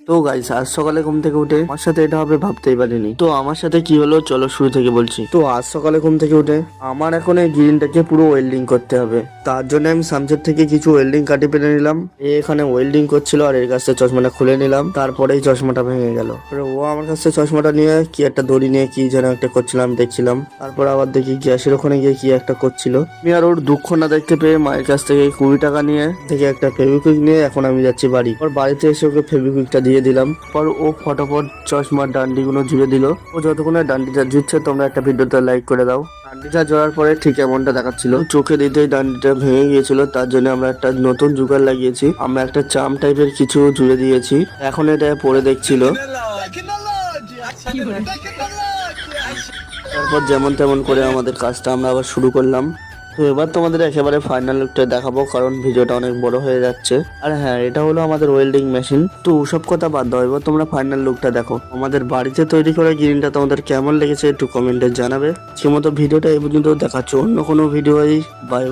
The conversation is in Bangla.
তো গাইস আজ সকালে ঘুম থেকে উঠে আমার সাথে এটা হবে ভাবতেই পারিনি। তো আমার সাথে কি হলো চলো শুরু থেকে বলছি। তো আজ সকালে ঘুম থেকে উঠে আমার এখন এই গ্রিনটাকে পুরো ওয়েল্ডিং করতে হবে। তার জন্য আমি সামসেট থেকে কিছু ওয়েল্ডিং কাটি পেরে নিলাম। এখানে ওয়েল্ডিং করছিল আর এর কাছ থেকে চশমাটা খুলে নিলাম, তারপরেই চশমাটা ভেঙে গেল। ও আমার কাছ থেকে চশমাটা নিয়ে কি একটা দড়ি নিয়ে কি যেন একটা করছিলাম দেখছিলাম। তারপর আবার দেখি গ্যাসের ওখানে গিয়ে কি একটা করছিল। আমি আর ওর দুঃখ না দেখতে পেয়ে মায়ের কাছ থেকে 20 টাকা নিয়ে থেকে একটা ফেভিকুইক নিয়ে এখন আমি যাচ্ছি বাড়ি। ওর বাড়িতে এসে ওকে ফেভিকুইকটা দিয়ে দিলাম। পর ও ফটাফট চশমার ডান্ডিগুলো জুড়ে দিল। ও যতক্ষণে ডান্ডিটা জুড়ছে তোমরা একটা ভিডিওতে লাইক করে দাও। ডান্ডিটা জোড়ার পরে ঠিক এমনটা দেখাচ্ছিল, চোখে দিতেই ডান্ডিটা ভেঙে গিয়েছিল। তার জন্য আমরা একটা নতুন জোগাড় লাগিয়েছি, আমরা একটা চাম টাইপের কিছু জুড়ে দিয়েছি। এখন এটা পরে দেখছিল। তারপর যেমন তেমন করে আমাদের কাজটা আমরা আবার শুরু করলাম। তো এবার তোমাদের একেবারে ফাইনাল লুকটা দেখাবো, কারণ ভিডিওটা অনেক বড় হয়ে যাচ্ছে। আর হ্যাঁ, এটা হলো আমাদের ওয়েল্ডিং মেশিন। তো ওসব কথা বাদ দাও, এবার তোমরা ফাইনাল লুকটা দেখো। আমাদের বাড়িতে তৈরি করা গ্রিনটা তোমাদের কেমন লেগেছে একটু কমেন্টে জানাবে। সে মতো ভিডিওটা এই পর্যন্ত দেখাচ্ছ, অন্য কোনো ভিডিও বাই বাই।